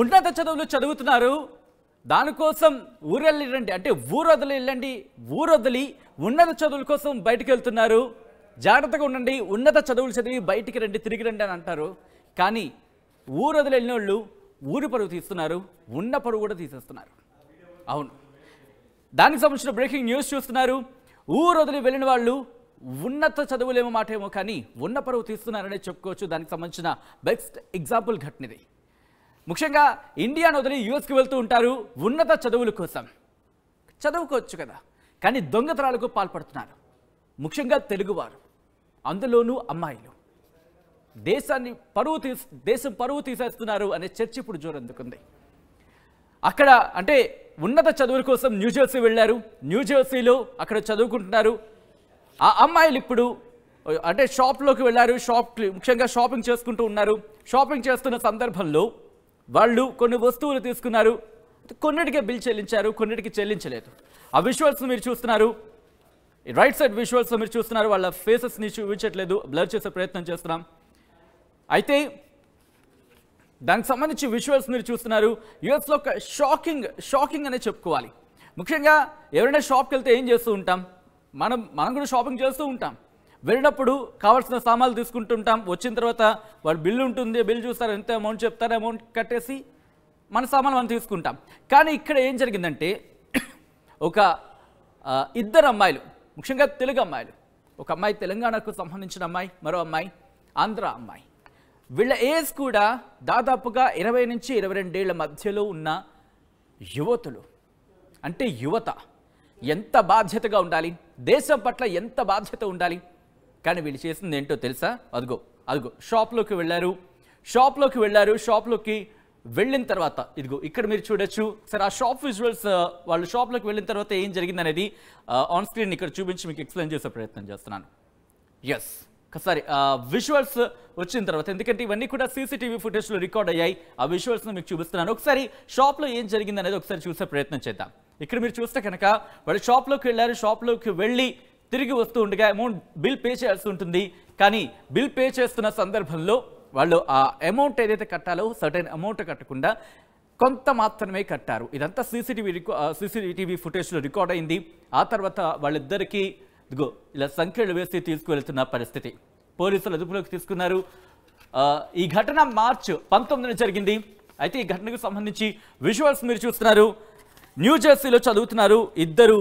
ఉన్నత చదువులు చదువుతున్నారు. దానికోసం ఊరెళ్ళండి అంటే ఊరొదలి వెళ్ళండి, ఊరొదలి ఉన్నత చదువుల కోసం బయటికి వెళ్తున్నారు. జాగ్రత్తగా ఉండండి, ఉన్నత చదువులు చదివి బయటికి రండి, తిరిగి రండి అని అంటారు. కానీ ఊరొదలి వెళ్ళిన వాళ్ళు ఊరి పరువు తీస్తున్నారు, ఉన్న పరువు కూడా తీసేస్తున్నారు. అవును, దానికి సంబంధించిన బ్రేకింగ్ న్యూస్ చూస్తున్నారు. ఊరొదిలి వెళ్ళిన వాళ్ళు ఉన్నత చదువులేమో మాట ఏమో కానీ ఉన్న పరువు తీస్తున్నారనే చెప్పుకోవచ్చు. దానికి సంబంధించిన బెస్ట్ ఎగ్జాంపుల్ ఘటన ఇది. ముఖ్యంగా ఇండియాను వదిలి యూఎస్కి వెళ్తూ ఉంటారు ఉన్నత చదువుల కోసం. చదువుకోవచ్చు కదా, కానీ దొంగతనాలకు పాల్పడుతున్నారు. ముఖ్యంగా తెలుగువారు, అందులోనూ అమ్మాయిలు. దేశం పరువు తీసేస్తున్నారు అనే చర్చ ఇప్పుడు జోరందుకుంది. అక్కడ అంటే ఉన్నత చదువుల కోసం న్యూజెర్సీ వెళ్ళారు. న్యూజెర్సీలో అక్కడ చదువుకుంటున్నారు. ఆ అమ్మాయిలు ఇప్పుడు అంటే షాప్లోకి వెళ్ళారు. ముఖ్యంగా షాపింగ్ చేసుకుంటూ ఉన్నారు. షాపింగ్ చేస్తున్న సందర్భంలో వాళ్ళు కొన్ని వస్తువులు తీసుకున్నారు. కొన్నిటికే బిల్ చెల్లించారు, కొన్నిటికి చెల్లించలేదు. ఆ విజువల్స్ మీరు చూస్తున్నారు. రైట్ సైడ్ విజువల్స్ మీరు చూస్తున్నారు. వాళ్ళ ఫేసెస్ని చూపించట్లేదు, బ్లర్ చేసే ప్రయత్నం చేస్తున్నాం. అయితే దానికి సంబంధించి విజువల్స్ మీరు చూస్తున్నారు. యూఎస్లో ఒక షాకింగ్ అనే చెప్పుకోవాలి. ముఖ్యంగా ఎవరైనా షాప్కి వెళ్తే ఏం చేస్తూ ఉంటాం, మనం కూడా షాపింగ్ చేస్తూ ఉంటాం. వెళ్ళినప్పుడు కావాల్సిన సామాన్లు తీసుకుంటుంటాం. వచ్చిన తర్వాత వాళ్ళు బిల్లు ఉంటుంది, బిల్ చూస్తారు, ఎంత అమౌంట్ చెప్తారు, అమౌంట్ కట్టేసి మన సామాన్లు మనం తీసుకుంటాం. కానీ ఇక్కడ ఏం జరిగిందంటే ఒక ఇద్దరు అమ్మాయిలు, ముఖ్యంగా తెలుగు అమ్మాయిలు, ఒక అమ్మాయి తెలంగాణకు సంబంధించిన అమ్మాయి, మరో అమ్మాయి ఆంధ్ర అమ్మాయి. వీళ్ళ ఏజ్ కూడా దాదాపుగా 20 నుంచి 22 ఏళ్ల మధ్యలో ఉన్న యువతులు. అంటే యువత ఎంత బాధ్యతగా ఉండాలి, దేశం పట్ల ఎంత బాధ్యత ఉండాలి. కానీ వీళ్ళు చేసింది ఏంటో తెలుసా? అదిగో షాప్లోకి వెళ్ళారు. షాప్లోకి వెళ్ళిన తర్వాత ఇదిగో ఇక్కడ మీరు చూడొచ్చు. సరే, ఆ షాప్ విజువల్స్ వాళ్ళు షాప్లోకి వెళ్ళిన తర్వాత ఏం జరిగిందనేది ఆన్ స్క్రీన్ ఇక్కడ చూపించి మీకు ఎక్స్ప్లెయిన్ చేసే ప్రయత్నం చేస్తున్నాను. ఎస్, ఒకసారి విజువల్స్ వచ్చిన తర్వాత, ఎందుకంటే ఇవన్నీ కూడా సీసీటీవీ ఫుటేజ్లో రికార్డ్ అయ్యాయి. ఆ విజువల్స్ను మీకు చూపిస్తున్నాను. ఒకసారి షాప్లో ఏం జరిగిందనేది ఒకసారి చూసే ప్రయత్నం చేద్దాం. ఇక్కడ మీరు చూస్తే కనుక వాళ్ళు షాప్లోకి వెళ్ళారు. షాప్లోకి వెళ్ళి తిరిగి వస్తూ ఉండగా బిల్ పే చేయాల్సి ఉంటుంది. కానీ బిల్ పే చేస్తున్న సందర్భంలో వాళ్ళు ఆ అమౌంట్ ఏదైతే కట్టాలో సర్టెన్ అమౌంట్ కట్టకుండా కొంత మాత్రమే కట్టారు. ఇదంతా సీసీటీవీ ఫుటేజ్లో రికార్డ్ అయింది. ఆ తర్వాత వాళ్ళిద్దరికీ ఇదిగో ఇలా సంఖ్యలు వేసి తీసుకువెళ్తున్న పరిస్థితి. పోలీసులు అదుపులోకి తీసుకున్నారు. ఈ ఘటన మార్చి 19న జరిగింది. అయితే ఈ ఘటనకు సంబంధించి విజువల్స్ మీరు చూస్తున్నారు. న్యూజెర్సీలో చదువుతున్నారు ఇద్దరు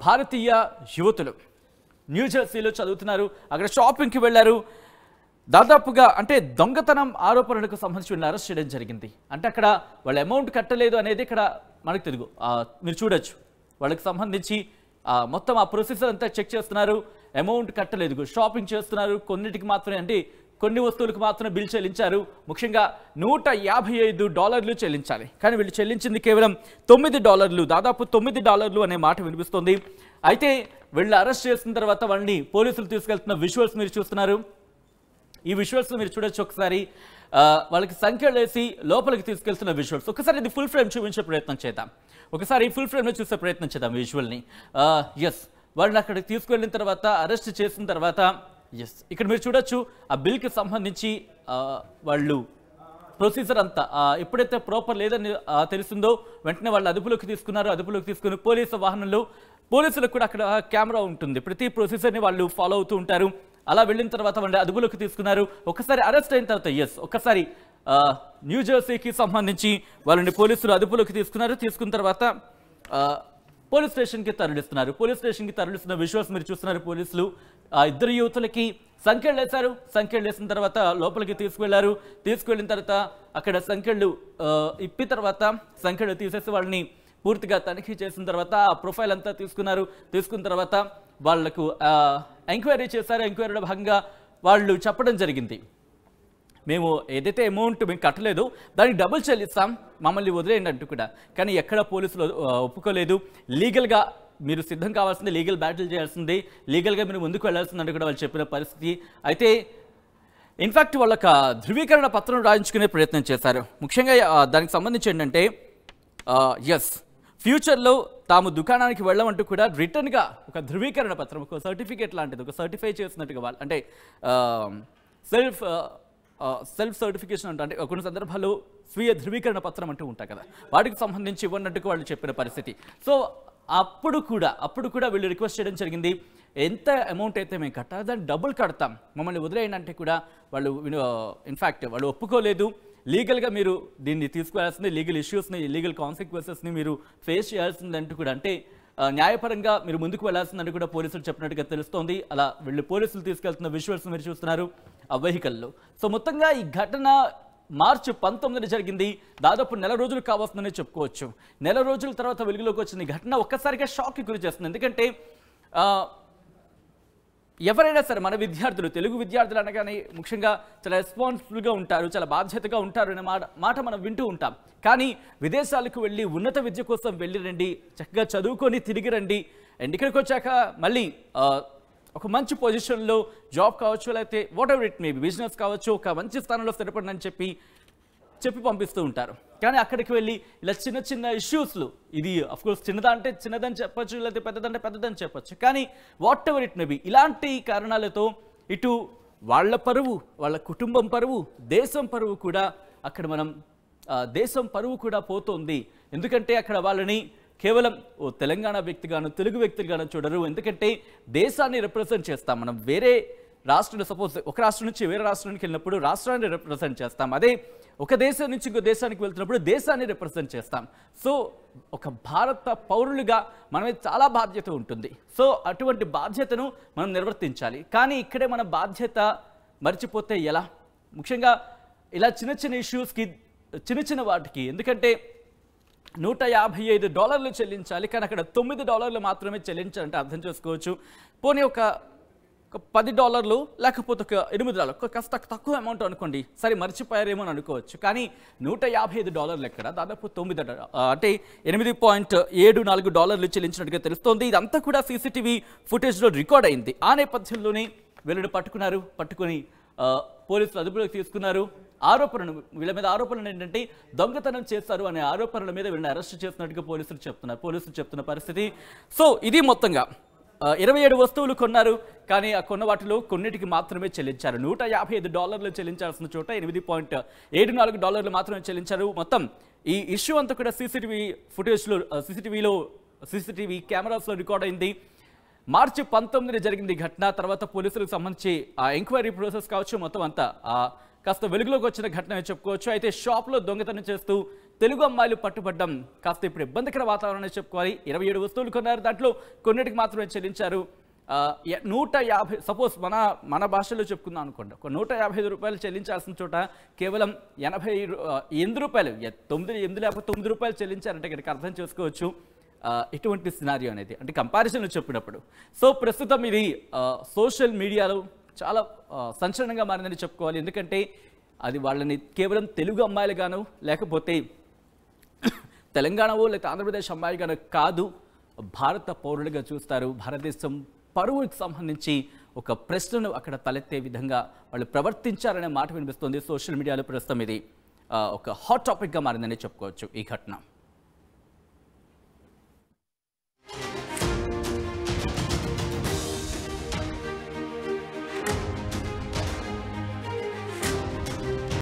భారతీయ యువతులు. న్యూజెర్సీలో చదువుతున్నారు. అక్కడ షాపింగ్కి వెళ్ళారు. దాదాపుగా అంటే దొంగతనం ఆరోపణలకు సంబంధించి వీళ్ళని అరెస్ట్ చేయడం జరిగింది. అంటే అక్కడ వాళ్ళ అమౌంట్ కట్టలేదు అనేది ఇక్కడ మనకు తెలుగు మీరు చూడొచ్చు. వాళ్ళకి సంబంధించి మొత్తం ఆ ప్రొసీజర్ అంతా చెక్ చేస్తున్నారు. అమౌంట్ కట్టలేదు, షాపింగ్ చేస్తున్నారు. కొన్నిటికి మాత్రమే అంటే కొన్ని వస్తువులకు మాత్రమే బిల్ చెల్లించారు. ముఖ్యంగా $155 చెల్లించాలి. కానీ వీళ్ళు చెల్లించింది కేవలం $9, దాదాపు $9 అనే మాట వినిపిస్తుంది. అయితే వీళ్ళు అరెస్ట్ చేసిన తర్వాత వాళ్ళని పోలీసులు తీసుకెళ్తున్న విజువల్స్ మీరు చూస్తున్నారు. ఈ విజువల్స్ మీరు చూడొచ్చు. ఒకసారి వాళ్ళకి సంఖ్యలు వేసి లోపలికి తీసుకెళ్తున్న విజువల్స్. ఒకసారి ఇది ఫుల్ ఫ్రేమ్ చూపించే ప్రయత్నం చేద్దాం. ఒకసారి ఈ ఫుల్ ఫ్రేమ్లో చూసే ప్రయత్నం చేద్దాం విజువల్ని. ఎస్, వాళ్ళని అక్కడికి తీసుకువెళ్ళిన తర్వాత అరెస్ట్ చేసిన తర్వాత ఎస్ ఇక్కడ మీరు చూడొచ్చు. ఆ బిల్కి సంబంధించి వాళ్ళు ప్రొసీజర్ అంతా ఎప్పుడైతే ప్రాపర్ లేదని తెలుస్తుందో వెంటనే వాళ్ళు అదుపులోకి తీసుకున్నారు. అదుపులోకి తీసుకుని పోలీసు వాహనంలో, పోలీసులకు కూడా అక్కడ కెమెరా ఉంటుంది. ప్రతి ప్రొసీజర్ని వాళ్ళు ఫాలో అవుతూ ఉంటారు. అలా వెళ్ళిన తర్వాత వాళ్ళు అదుపులోకి తీసుకున్నారు. ఒకసారి అరెస్ట్ అయిన తర్వాత ఒక్కసారి న్యూజెర్సీకి సంబంధించి వాళ్ళని పోలీసులు అదుపులోకి తీసుకున్నారు. తీసుకున్న తర్వాత పోలీస్ స్టేషన్కి తరలిస్తున్నారు. పోలీస్ స్టేషన్కి తరలిస్తున్న విజువల్స్ మీరు చూస్తున్నారు. పోలీసులు ఇద్దరు యువతులకి సంఖ్యలు వేశారు. సంఖ్యలు వేసిన తర్వాత లోపలికి తీసుకువెళ్లారు. తీసుకువెళ్ళిన తర్వాత అక్కడ సంఖ్యలు ఇప్పిన తర్వాత సంఖ్యలు తీసేసి వాళ్ళని పూర్తిగా తనిఖీ చేసిన తర్వాత ఆ ప్రొఫైల్ అంతా తీసుకున్నారు. తీసుకున్న తర్వాత వాళ్లకు ఎంక్వైరీ చేశారు. ఎంక్వైరీలో భాగంగా వాళ్ళు చెప్పడం జరిగింది, మేము ఏదైతే అమౌంట్ మేము కట్టలేదు దానికి డబుల్ చెల్లిస్తాం, మమ్మల్ని వదిలేయండి అంటూ కూడా. కానీ ఎక్కడ పోలీసులు ఒప్పుకోలేదు. లీగల్గా మీరు సిద్ధం కావాల్సింది, లీగల్ బ్యాటిల్ చేయాల్సింది, లీగల్గా మీరు ముందుకు వెళ్లాల్సిందంటూ కూడా వాళ్ళు చెప్పిన పరిస్థితి. అయితే ఇన్ఫ్యాక్ట్ వాళ్ళొక ధృవీకరణ పత్రం రాయించుకునే ప్రయత్నం చేశారు. ముఖ్యంగా దానికి సంబంధించి ఏంటంటే ఎస్, ఫ్యూచర్లో తాము దుకాణానికి వెళ్ళమంటూ కూడా రిటర్న్గా ఒక ధృవీకరణ పత్రం, ఒక సర్టిఫికేట్ లాంటిది, ఒక సర్టిఫై చేసినట్టుగా వాళ్ళు అంటే సెల్ఫ్ సెల్ఫ్ సర్టిఫికేషన్ అంటే కొన్ని సందర్భాల్లో స్వీయ ధృవీకరణ పత్రం అంటూ ఉంటాయి కదా, వాటికి సంబంధించి ఇవ్వనట్టుగా వాళ్ళు చెప్పిన పరిస్థితి. సో అప్పుడు కూడా వీళ్ళు రిక్వెస్ట్ చేయడం జరిగింది, ఎంత అమౌంట్ అయితే మేము కట్టాలి దాన్ని డబుల్ కడతాం, మమ్మల్ని వదిలేయండి అంటే కూడా వాళ్ళు ఇన్ఫ్యాక్ట్ వాళ్ళు ఒప్పుకోలేదు. లీగల్గా మీరు దీన్ని తీసుకువెళ్లాల్సింది, లీగల్ ఇష్యూస్ని, లీగల్ కాన్సిక్వెన్సెస్ని మీరు ఫేస్ చేయాల్సిందంటూ కూడా, అంటే న్యాయపరంగా మీరు ముందుకు వెళ్లాల్సిందని కూడా పోలీసులు చెప్పినట్టుగా తెలుస్తోంది. అలా వీళ్ళు పోలీసులు తీసుకెళ్తున్న విజువల్స్ మీరు చూస్తున్నారు ఆ వెహికల్లో. సో మొత్తంగా ఈ ఘటన మార్చి 19 జరిగింది. దాదాపు నెల రోజులు కావాల్సిందని చెప్పుకోవచ్చు. నెల రోజుల తర్వాత వెలుగులోకి వచ్చిన ఈ ఘటన ఒక్కసారిగా షాక్కి గురి చేస్తుంది. ఎందుకంటే ఎవరైనా సరే మన విద్యార్థులు, తెలుగు విద్యార్థులు అనగానే ముఖ్యంగా చాలా రెస్పాన్సిబుల్గా ఉంటారు, చాలా బాధ్యతగా ఉంటారు అనే మాట మనం వింటూ ఉంటాం. కానీ విదేశాలకు వెళ్ళి ఉన్నత విద్య కోసం వెళ్ళి రండి, చక్కగా చదువుకొని తిరిగి రండి, అండ్ ఇక్కడికి వచ్చాక మళ్ళీ ఒక మంచి పొజిషన్లో జాబ్ కావచ్చు, లేకపోతే what ever it maybe business కావచ్చు, ఒక మంచి స్థానంలో స్థిరపడండి అని చెప్పి పంపిస్తూ ఉంటారు. కానీ అక్కడికి వెళ్ళి ఇలా చిన్న చిన్న ఇష్యూస్లు, ఇది అఫ్కోర్స్ చిన్నదని చెప్పొచ్చు, లేకపోతే పెద్దదని చెప్పొచ్చు, కానీ వాట్ ఎవర్ ఇట్ మేబీ ఇలాంటి కారణాలతో ఇటు వాళ్ళ పరువు, వాళ్ళ కుటుంబం పరువు, దేశం పరువు కూడా అక్కడ దేశం పరువు కూడా పోతుంది. ఎందుకంటే అక్కడ వాళ్ళని కేవలం ఓ తెలంగాణ వ్యక్తిగాను, తెలుగు వ్యక్తిగాను చూడరు. ఎందుకంటే దేశాన్ని రిప్రజెంట్ చేస్తాం మనం. వేరే రాష్ట్రంలో సపోజ్ ఒక రాష్ట్రం నుంచి వేరే రాష్ట్రానికి వెళ్ళినప్పుడు రాష్ట్రాన్ని రిప్రజెంట్ చేస్తాం. అదే ఒక దేశం నుంచి ఇంకో దేశానికి వెళ్తున్నప్పుడు దేశాన్ని రిప్రజెంట్ చేస్తాం. సో ఒక భారత పౌరులుగా మనమే చాలా బాధ్యత ఉంటుంది. సో అటువంటి బాధ్యతను మనం నిర్వర్తించాలి. కానీ ఇక్కడే మన బాధ్యత మర్చిపోతే ఎలా? ముఖ్యంగా ఇలా చిన్న ఇష్యూస్కి, చిన్న వాటికి, ఎందుకంటే $155 చెల్లించాలి, కానీ అక్కడ $9 మాత్రమే చెల్లించాలంటే అర్థం చేసుకోవచ్చు. పోనీ ఒక $10 లేకపోతే ఒక $8, కాస్త తక్కువ అమౌంట్ అనుకోండి, సరే మర్చిపోయారేమో అని అనుకోవచ్చు. కానీ $155 ఎక్కడ, దాదాపు 9 అంటే $8.74 చెల్లించినట్టుగా తెలుస్తోంది. ఇదంతా కూడా సీసీటీవీ ఫుటేజ్లో రికార్డ్ అయింది. ఆ నేపథ్యంలోనే వీళ్ళని పట్టుకొని పోలీసులు అదుపులోకి తీసుకున్నారు. వీళ్ళ మీద ఆరోపణలు ఏంటంటే దొంగతనం చేస్తారు అనే ఆరోపణల మీద వీళ్ళని అరెస్ట్ చేస్తున్నట్టుగా పోలీసులు చెప్తున్న పరిస్థితి. సో ఇది మొత్తంగా 27 వస్తువులు కొన్నారు, కానీ ఆ కొన్న వాటిలో కొన్నిటికి మాత్రమే చెల్లించారు. $155 చెల్లించాల్సిన చోట $8.74 మాత్రమే చెల్లించారు. మొత్తం ఈ ఇష్యూ అంతా కూడా సీసీటీవీ కెమెరాస్లో రికార్డ్ అయింది. మార్చి 19 జరిగింది ఘటన. తర్వాత పోలీసులకు సంబంధించి ఆ ఎంక్వైరీ ప్రాసెస్ కావచ్చు, మొత్తం అంతా కాస్త వెలుగులోకి వచ్చిన ఘటన చెప్పుకోవచ్చు. అయితే షాప్లో దొంగతనం చేస్తూ తెలుగు అమ్మాయిలు పట్టుబడ్డం కాస్త ఇప్పుడు ఇబ్బందికర వాతావరణం చెప్పుకోవాలి. 27 వస్తువులు కొన్నారు, దాంట్లో కొన్నిటికి మాత్రమే చెల్లించారు. 150, సపోజ్ మన భాషలో చెప్పుకుందాం అనుకోండి, ఒక $155 చెల్లించాల్సిన చోట కేవలం $9 చెల్లించారంటే ఇక్కడికి అర్థం చేసుకోవచ్చు ఇటువంటి సినారియో అనేది, అంటే కంపారిజన్లో చెప్పినప్పుడు. సో ప్రస్తుతం ఇది సోషల్ మీడియాలో చాలా సంచలనంగా మారిందని చెప్పుకోవాలి. ఎందుకంటే అది వాళ్ళని కేవలం తెలుగు అమ్మాయిలుగాను, లేకపోతే తెలంగాణవో లేకపోతే ఆంధ్రప్రదేశ్ అమ్మాయిలుగాను కాదు, భారత పౌరులుగా చూస్తారు. భారతదేశం పరువుకి సంబంధించి ఒక ప్రశ్నను అక్కడ తలెత్తే విధంగా వాళ్ళు ప్రవర్తించారనే మాట వినిపిస్తుంది. సోషల్ మీడియాలో ప్రస్తుతం ఇది ఒక హాట్ టాపిక్గా మారిందని చెప్పుకోవచ్చు ఈ ఘటన.